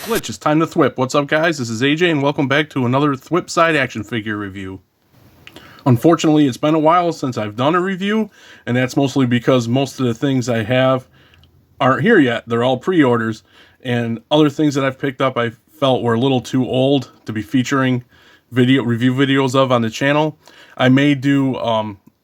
Glitch, it's time to thwip. What's up, guys? This is AJ, and welcome back to another thwip side action figure review. Unfortunately, it's been a while since I've done a review, and that's mostly because most of the things I have aren't here yet. They're all pre-orders, and other things that I've picked up I felt were a little too old to be featuring review videos of on the channel. I may do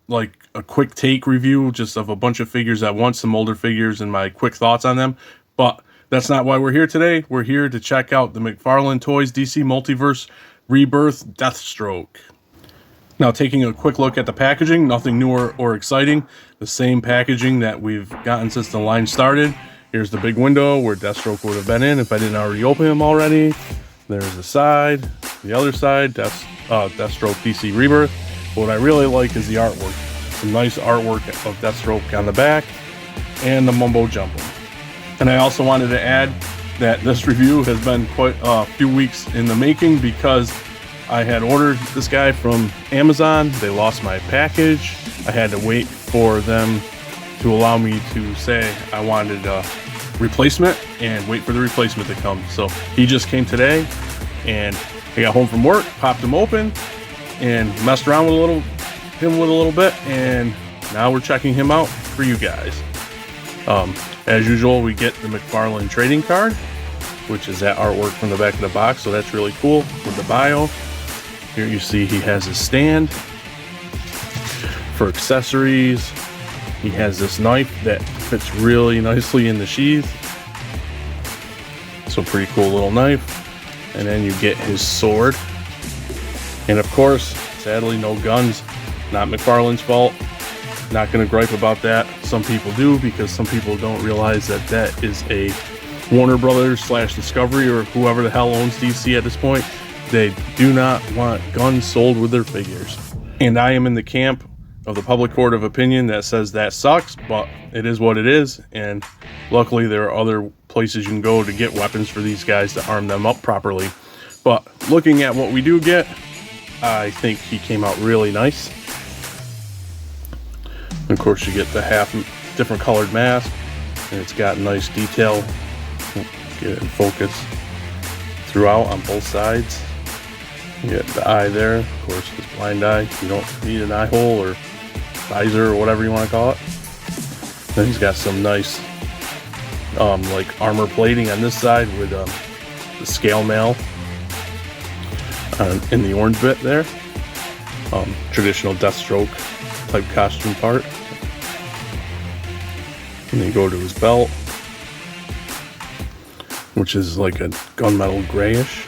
like a quick take review just of a bunch of figures at once, some older figures, and my quick thoughts on them, but that's not why we're here today. We're here to check out the McFarlane Toys DC Multiverse Rebirth Deathstroke. Now, taking a quick look at the packaging, nothing new or exciting. The same packaging that we've gotten since the line started. Here's the big window where Deathstroke would have been in if I didn't already open him already. There's the side, the other side, Deathstroke DC Rebirth. What I really like is the artwork. Some nice artwork of Deathstroke on the back and the mumbo jumbo. And I also wanted to add that this review has been quite a few weeks in the making because I had ordered this guy from Amazon. They lost my package. I had to wait for them to allow me to say I wanted a replacement and wait for the replacement to come. So he just came today, and I got home from work, popped him open, and messed around with a little bit, and now we're checking him out for you guys. As usual, we get the McFarlane trading card, which is that artwork from the back of the box, so that's really cool with the bio. Here you see he has his stand for accessories. He has this knife that fits really nicely in the sheath. So pretty cool little knife. And then you get his sword. And of course, sadly, no guns. Not McFarlane's fault. Not going to gripe about that. Some people do, because some people don't realize that that is a Warner Brothers / Discovery or whoever the hell owns DC at this point. They do not want guns sold with their figures. And I am in the camp of the public court of opinion that says that sucks, but it is what it is. And luckily there are other places you can go to get weapons for these guys to arm them up properly. But looking at what we do get, I think he came out really nice. Of course, you get the half different colored mask, and it's got nice detail. Get it in focus throughout on both sides. You get the eye there, of course, this blind eye. You don't need an eye hole or visor or whatever you want to call it. Then he's got some nice like armor plating on this side with the scale mail in the orange bit there. Traditional Deathstroke type costume part. And then you go to his belt, which is like a gunmetal grayish.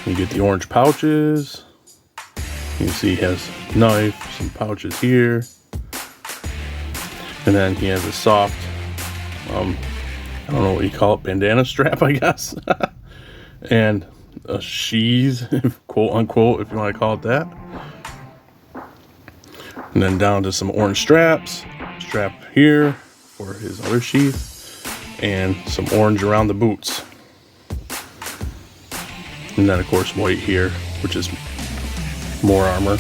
You get the orange pouches. You can see he has a knife, some pouches here. And then he has a soft, I don't know what you call it, bandana strap, I guess. And a sheath, quote unquote, if you want to call it that. And then down to some orange straps. Strap here for his other sheath. And some orange around the boots. And then, of course, white here, which is more armor.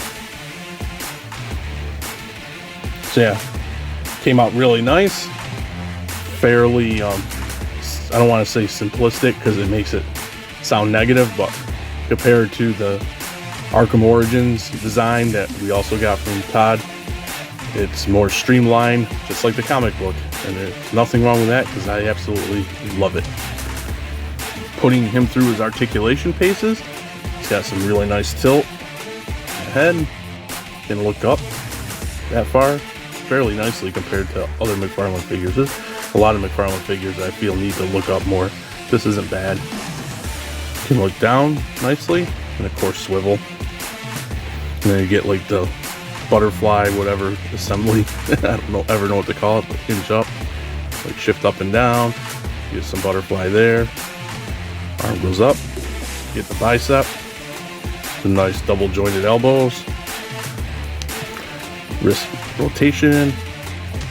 So, yeah, came out really nice. Fairly, I don't want to say simplistic because it makes it sound negative, but compared to the Arkham Origins design that we also got from Todd, it's more streamlined, just like the comic book. And there's nothing wrong with that because I absolutely love it. Putting him through his articulation paces, he's got some really nice tilt ahead. Can look up that far fairly nicely compared to other McFarlane figures. There's a lot of McFarlane figures I feel need to look up more. This isn't bad. Can look down nicely, and of course swivel. And then you get like the butterfly, whatever assembly. I don't ever know what to call it, but hinge up, like shift up and down. Get some butterfly there. Arm goes up, get the bicep, the nice double jointed elbows, wrist rotation,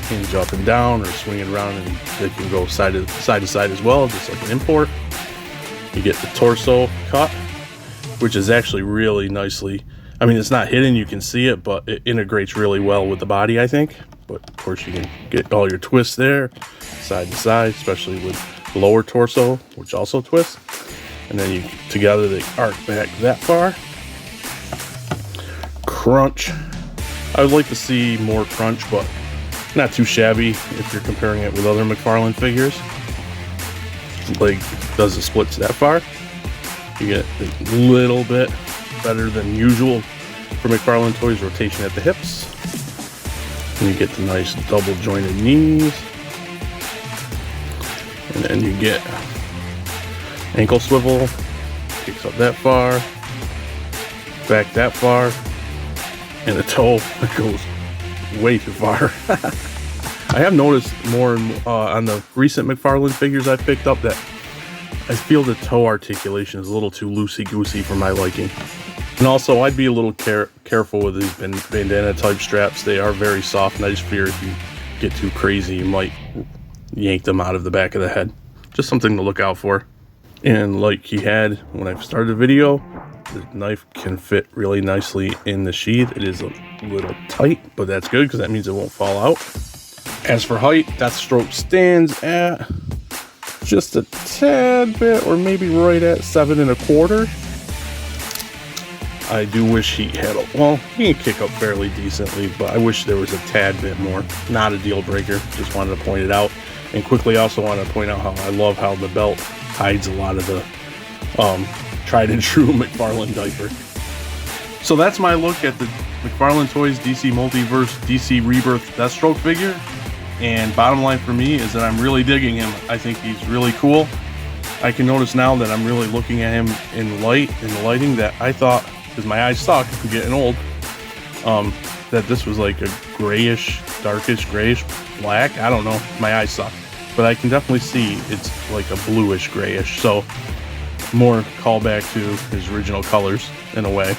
hinge up and down or swing it around, and they can go side to side as well, just like an import. You get the torso cut, which is actually really nicely, I mean, it's not hidden, you can see it, but it integrates really well with the body, I think. But of course you can get all your twists there, side to side, especially with lower torso, which also twists. And then together they arc back that far. Crunch. I would like to see more crunch, but not too shabby if you're comparing it with other McFarlane figures. Leg does the splits that far. You get a little bit better than usual for McFarlane toys, rotation at the hips. And you get the nice double jointed knees. And then you get ankle swivel, kicks up that far, back that far, and a toe that goes way too far. I have noticed more on the recent McFarlane figures I've picked up that I feel the toe articulation is a little too loosey-goosey for my liking. And also, I'd be a little careful with these bandana type straps. They are very soft, and I just fear if you get too crazy, you might yank them out of the back of the head. Just something to look out for. And like he had when I started the video, the knife can fit really nicely in the sheath. It is a little tight, but that's good because that means it won't fall out. As for height, Deathstroke stands at just a tad bit, or maybe right at 7 1/4. I do wish he had well, he can kick up fairly decently, but I wish there was a tad bit more. Not a deal breaker, just wanted to point it out. And quickly also want to point out how I love how the belt hides a lot of the tried and true McFarlane diaper. So that's my look at the McFarlane Toys DC Multiverse DC Rebirth Deathstroke figure. And bottom line for me is that I'm really digging him. I think he's really cool. I can notice now that I'm really looking at him in the lighting, that I thought, because my eyes suck, I'm getting old, that this was like a grayish, darkish grayish black. I don't know, my eyes suck. But I can definitely see it's like a bluish grayish. So more callback to his original colors in a way.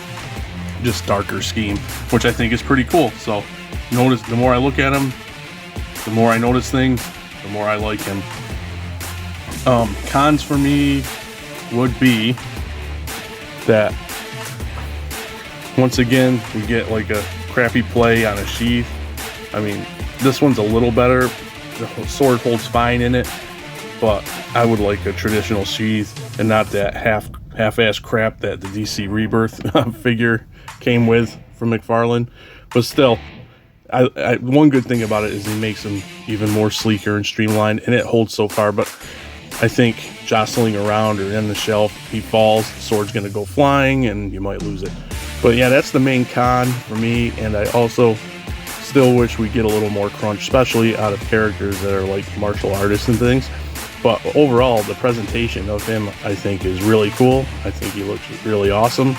Just darker scheme, which I think is pretty cool. So notice, the more I look at him, the more I notice things, the more I like him. Cons for me would be that once again we get like a crappy play on a sheath. I mean, this one's a little better. The sword holds fine in it, but I would like a traditional sheath and not that half-ass crap that the DC Rebirth figure came with from McFarlane. But still, one good thing about it is he makes them even more sleeker and streamlined, and it holds so far. But I think jostling around or in the shelf, he falls, the sword's going to go flying, and you might lose it. But yeah, that's the main con for me, and I also still wish we get a little more crunch, especially out of characters that are like martial artists and things. But overall, the presentation of him, I think, is really cool. I think he looks really awesome.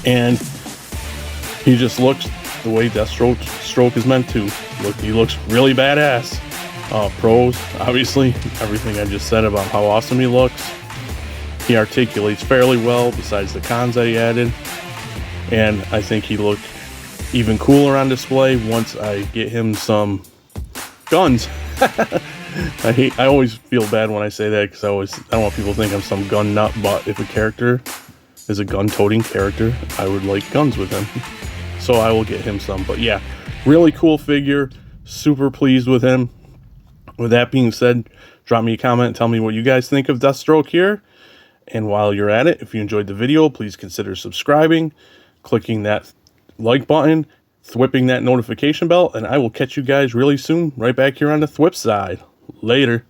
And he just looks the way Deathstroke is meant to look. He looks really badass. Pros, obviously, everything I just said about how awesome he looks. He articulates fairly well, besides the cons I added. And I think he looked even cooler on display once I get him some guns. I always feel bad when I say that, because I don't want people to think I'm some gun nut, but if a character is a gun-toting character, I would like guns with him. So I will get him some. But yeah, really cool figure. Super pleased with him. With that being said, drop me a comment and tell me what you guys think of Deathstroke here. And while you're at it, if you enjoyed the video, please consider subscribing, clicking that like button, thwipping that notification bell, and I will catch you guys really soon right back here on the Thwip side. Later.